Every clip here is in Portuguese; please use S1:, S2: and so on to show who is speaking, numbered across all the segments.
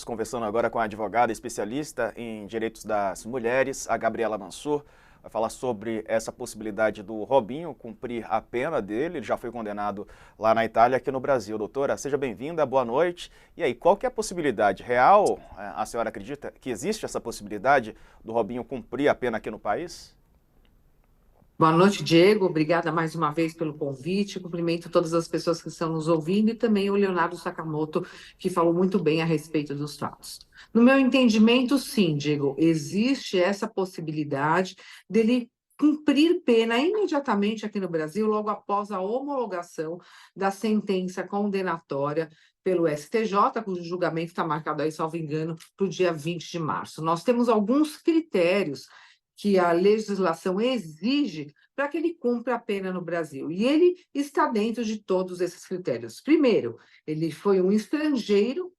S1: Conversando agora com a advogada especialista em direitos das mulheres, a Gabriela Mansur, vai falar sobre essa possibilidade do Robinho cumprir a pena dele. Ele já foi condenado lá na Itália, aqui no Brasil. Doutora, seja bem-vinda, boa noite. E aí, qual que é a possibilidade real? A senhora acredita que existe essa possibilidade do Robinho cumprir a pena aqui no país?
S2: Boa noite, Diego. Obrigada mais uma vez pelo convite. Cumprimento todas as pessoas que estão nos ouvindo e também o Leonardo Sakamoto, que falou muito bem a respeito dos fatos. No meu entendimento, sim, Diego, existe essa possibilidade dele cumprir pena imediatamente aqui no Brasil, logo após a homologação da sentença condenatória pelo STJ, cujo julgamento está marcado aí, salvo engano, para o dia 20 de março. Nós temos alguns critérios que a legislação exige para que ele cumpra a pena no Brasil. E ele está dentro de todos esses critérios. Primeiro, ele foi um estrangeiro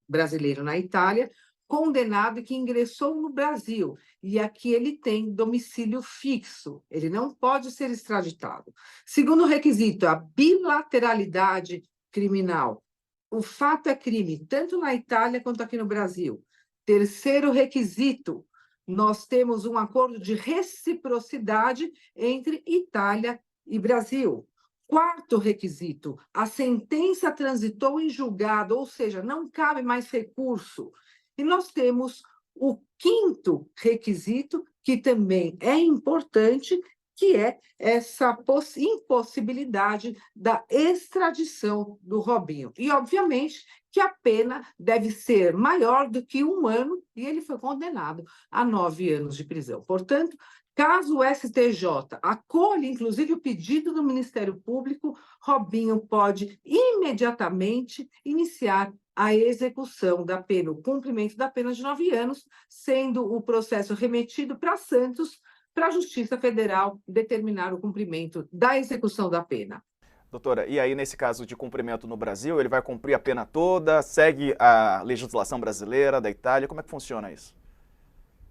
S2: brasileiro na Itália, condenado e que ingressou no Brasil. E aqui ele tem domicílio fixo, ele não pode ser extraditado. Segundo requisito, a bilateralidade criminal. O fato é crime, tanto na Itália quanto aqui no Brasil. Terceiro requisito, nós temos um acordo de reciprocidade entre Itália e Brasil. Quarto requisito, a sentença transitou em julgado, ou seja, não cabe mais recurso. E nós temos o quinto requisito, que também é importante, que é essa impossibilidade da extradição do Robinho. E, obviamente, que a pena deve ser maior do que 1 ano, e ele foi condenado a 9 anos de prisão. Portanto, caso o STJ acolha, inclusive, o pedido do Ministério Público, Robinho pode imediatamente iniciar a execução da pena, o cumprimento da pena de 9 anos, sendo o processo remetido para Santos, para a Justiça Federal determinar o cumprimento da execução da pena.
S1: Doutora, e aí nesse caso de cumprimento no Brasil, ele vai cumprir a pena toda, segue a legislação brasileira, da Itália, como é que funciona isso?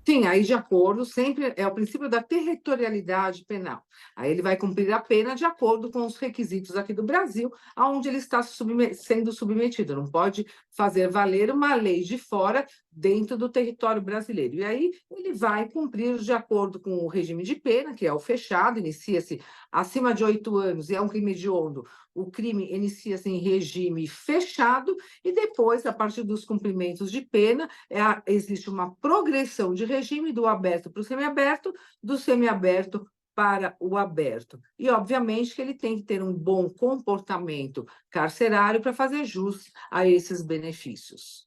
S2: Sim, aí de acordo, sempre é o princípio da territorialidade penal. Aí ele vai cumprir a pena de acordo com os requisitos aqui do Brasil, aonde ele está sendo submetido. Não pode fazer valer uma lei de fora dentro do território brasileiro. E aí ele vai cumprir de acordo com o regime de pena, que é o fechado, inicia-se acima de 8 anos e é um crime hediondo. O crime inicia-se em regime fechado e depois, a partir dos cumprimentos de pena, existe uma progressão de regime do aberto para o semiaberto, do semiaberto para o aberto. E, obviamente, que ele tem que ter um bom comportamento carcerário para fazer jus a esses benefícios.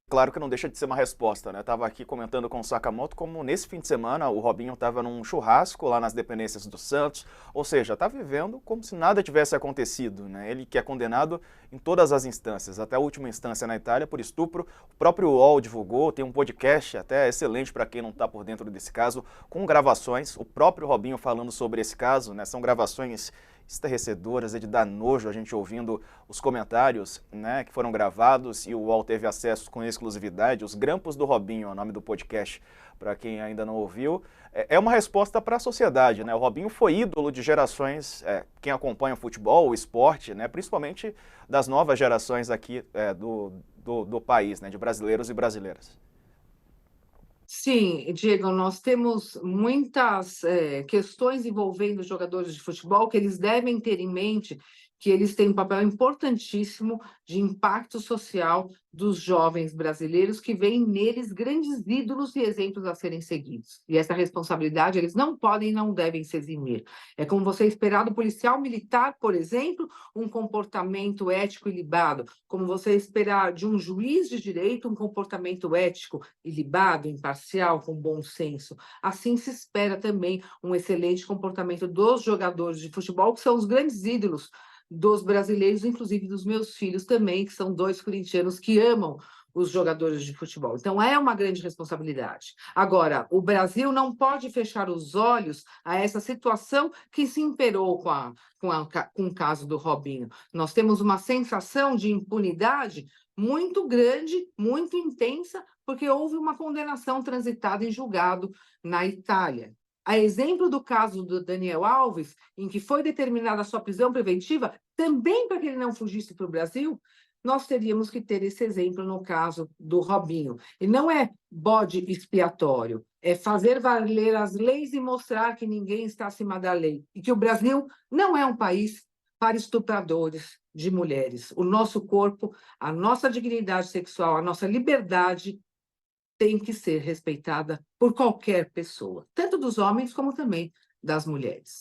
S1: Claro que não deixa de ser uma resposta, né? Estava aqui comentando com o Sakamoto como nesse fim de semana o Robinho estava num churrasco lá nas dependências do Santos, ou seja, está vivendo como se nada tivesse acontecido, né? Ele que é condenado em todas as instâncias, até a última instância na Itália por estupro. O próprio UOL divulgou, tem um podcast até excelente para quem não está por dentro desse caso, com gravações, o próprio Robinho falando sobre esse caso, né? São gravações estarrecedoras, é de dar nojo a gente ouvindo os comentários, né, que foram gravados e o UOL teve acesso com exclusividade. Os Grampos do Robinho é o nome do podcast, para quem ainda não ouviu. É uma resposta para a sociedade, né? O Robinho foi ídolo de gerações, quem acompanha o futebol, o esporte, né, principalmente das novas gerações aqui do país, né, de brasileiros e brasileiras.
S2: Sim, Diego, nós temos muitas questões envolvendo os jogadores de futebol que eles devem ter em mente que eles têm um papel importantíssimo de impacto social dos jovens brasileiros que veem neles grandes ídolos e exemplos a serem seguidos. E essa responsabilidade eles não podem e não devem se eximir. É como você esperar do policial militar, por exemplo, um comportamento ético e libado, como você esperar de um juiz de direito um comportamento ético ilibado, imparcial, com bom senso. Assim se espera também um excelente comportamento dos jogadores de futebol, que são os grandes ídolos dos brasileiros, inclusive dos meus filhos também, que são 2 corintianos que amam os jogadores de futebol. Então, é uma grande responsabilidade. Agora, o Brasil não pode fechar os olhos a essa situação que se imperou com o caso do Robinho. Nós temos uma sensação de impunidade muito grande, muito intensa, porque houve uma condenação transitada em julgado na Itália. A exemplo do caso do Daniel Alves, em que foi determinada a sua prisão preventiva, também para que ele não fugisse para o Brasil, nós teríamos que ter esse exemplo no caso do Robinho. E não é bode expiatório, é fazer valer as leis e mostrar que ninguém está acima da lei. E que o Brasil não é um país para estupradores de mulheres. O nosso corpo, a nossa dignidade sexual, a nossa liberdade tem que ser respeitada por qualquer pessoa, tanto dos homens como também das mulheres.